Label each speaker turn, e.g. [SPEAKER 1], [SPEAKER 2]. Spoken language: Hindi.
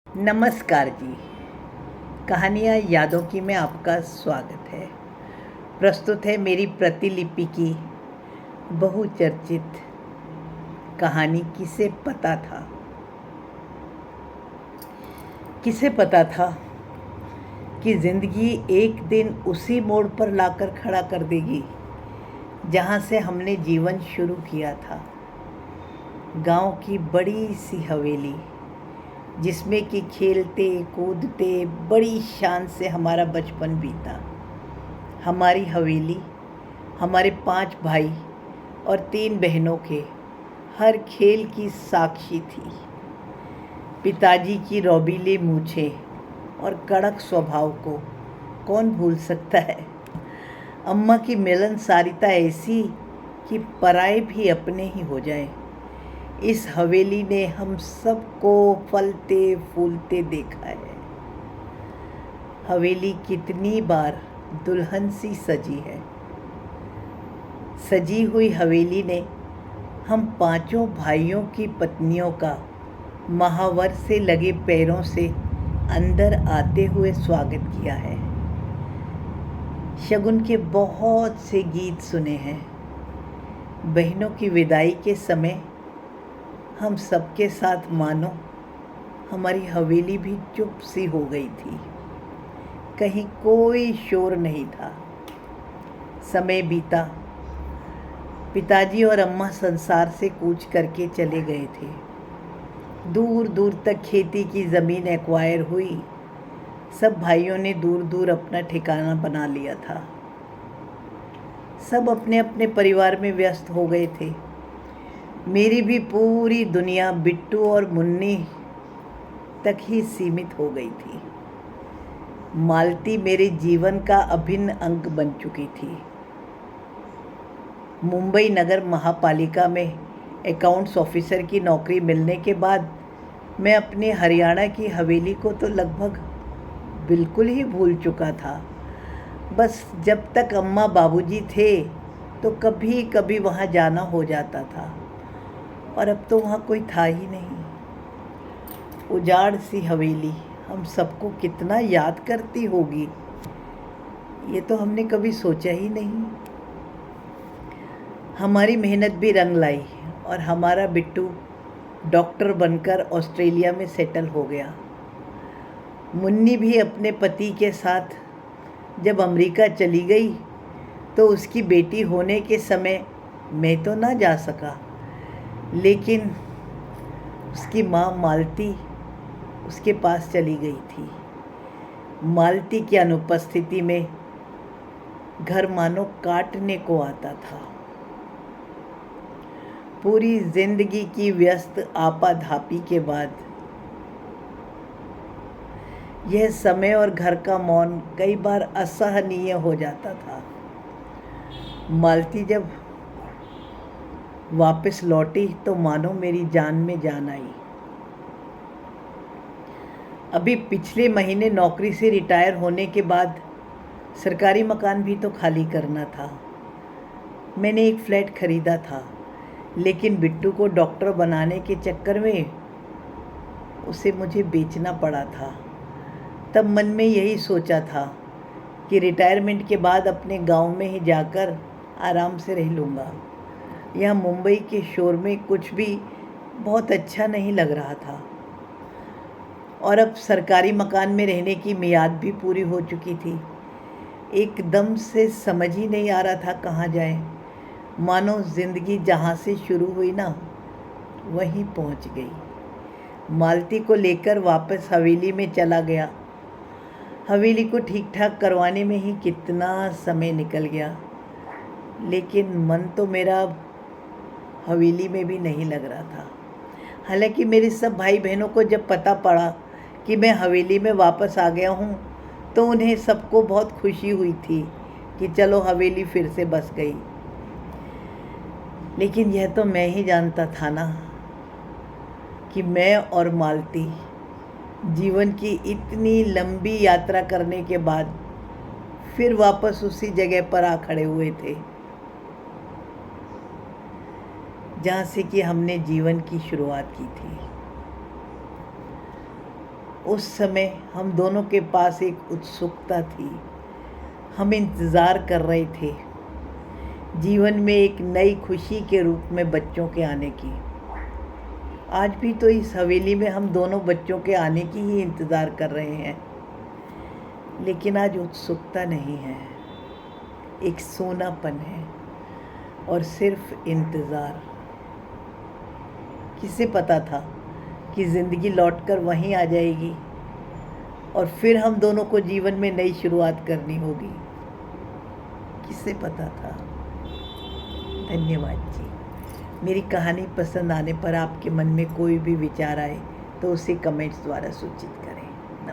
[SPEAKER 1] नमस्कार जी। कहानियाँ यादों की में आपका स्वागत है। प्रस्तुत है मेरी प्रतिलिपि की बहुचर्चित कहानी किसे पता था। किसे पता था कि ज़िंदगी एक दिन उसी मोड़ पर लाकर खड़ा कर देगी जहाँ से हमने जीवन शुरू किया था। गांव की बड़ी सी हवेली जिसमें कि खेलते कूदते बड़ी शान से हमारा बचपन बीता। हमारी हवेली हमारे 5 भाई और 3 बहनों के हर खेल की साक्षी थी। पिताजी की रौबीली मूछें और कड़क स्वभाव को कौन भूल सकता है। अम्मा की मिलनसारिता ऐसी कि पराए भी अपने ही हो जाए। इस हवेली ने हम सबको फलते फूलते देखा है। हवेली कितनी बार दुल्हन सी सजी है। सजी हुई हवेली ने हम 5 भाइयों की पत्नियों का महावर से लगे पैरों से अंदर आते हुए स्वागत किया है। शगुन के बहुत से गीत सुने हैं। बहनों की विदाई के समय हम सबके साथ मानो हमारी हवेली भी चुप सी हो गई थी। कहीं कोई शोर नहीं था। समय बीता। पिताजी और अम्मा संसार से कूच करके चले गए थे। दूर दूर तक खेती की ज़मीन एक्वायर हुई। सब भाइयों ने दूर दूर अपना ठिकाना बना लिया था। सब अपने अपने परिवार में व्यस्त हो गए थे। मेरी भी पूरी दुनिया बिट्टू और मुन्नी तक ही सीमित हो गई थी। मालती मेरे जीवन का अभिन्न अंग बन चुकी थी। मुंबई नगर महापालिका में अकाउंट्स ऑफिसर की नौकरी मिलने के बाद मैं अपने हरियाणा की हवेली को तो लगभग बिल्कुल ही भूल चुका था। बस जब तक अम्मा बाबूजी थे तो कभी कभी वहाँ जाना हो जाता था, और अब तो वहाँ कोई था ही नहीं। उजाड़ सी हवेली हम सबको कितना याद करती होगी, ये तो हमने कभी सोचा ही नहीं। हमारी मेहनत भी रंग लाई और हमारा बिट्टू डॉक्टर बनकर ऑस्ट्रेलिया में सेटल हो गया। मुन्नी भी अपने पति के साथ जब अमेरिका चली गई तो उसकी बेटी होने के समय मैं तो ना जा सका, लेकिन उसकी माँ मालती उसके पास चली गई थी। मालती की अनुपस्थिति में घर मानो काटने को आता था। पूरी जिंदगी की व्यस्त आपाधापी के बाद यह समय और घर का मौन कई बार असहनीय हो जाता था। मालती जब वापस लौटी तो मानो मेरी जान में जान आई। अभी पिछले महीने नौकरी से रिटायर होने के बाद सरकारी मकान भी तो खाली करना था। मैंने एक फ्लैट खरीदा था, लेकिन बिट्टू को डॉक्टर बनाने के चक्कर में उसे मुझे बेचना पड़ा था। तब मन में यही सोचा था कि रिटायरमेंट के बाद अपने गांव में ही जाकर आराम से रह लूँगा। यह मुंबई के शोर में कुछ भी बहुत अच्छा नहीं लग रहा था, और अब सरकारी मकान में रहने की मियाद भी पूरी हो चुकी थी। एकदम से समझ ही नहीं आ रहा था कहाँ जाए। मानो ज़िंदगी जहाँ से शुरू हुई ना, वहीं पहुँच गई। मालती को लेकर वापस हवेली में चला गया। हवेली को ठीक ठाक करवाने में ही कितना समय निकल गया, लेकिन मन तो मेरा हवेली में भी नहीं लग रहा था। हालांकि मेरे सब भाई बहनों को जब पता पड़ा कि मैं हवेली में वापस आ गया हूँ तो उन्हें सबको बहुत खुशी हुई थी कि चलो हवेली फिर से बस गई। लेकिन यह तो मैं ही जानता था ना कि मैं और मालती जीवन की इतनी लंबी यात्रा करने के बाद फिर वापस उसी जगह पर आ खड़े हुए थे जहाँ से कि हमने जीवन की शुरुआत की थी। उस समय हम दोनों के पास एक उत्सुकता थी। हम इंतज़ार कर रहे थे जीवन में एक नई खुशी के रूप में बच्चों के आने की। आज भी तो इस हवेली में हम दोनों बच्चों के आने की ही इंतज़ार कर रहे हैं, लेकिन आज उत्सुकता नहीं है, एक सोनापन है और सिर्फ इंतज़ार। किसे पता था कि ज़िंदगी लौटकर वहीं आ जाएगी और फिर हम दोनों को जीवन में नई शुरुआत करनी होगी। किसे पता था। धन्यवाद जी। मेरी कहानी पसंद आने पर आपके मन में कोई भी विचार आए तो उसे कमेंट्स द्वारा सूचित करें।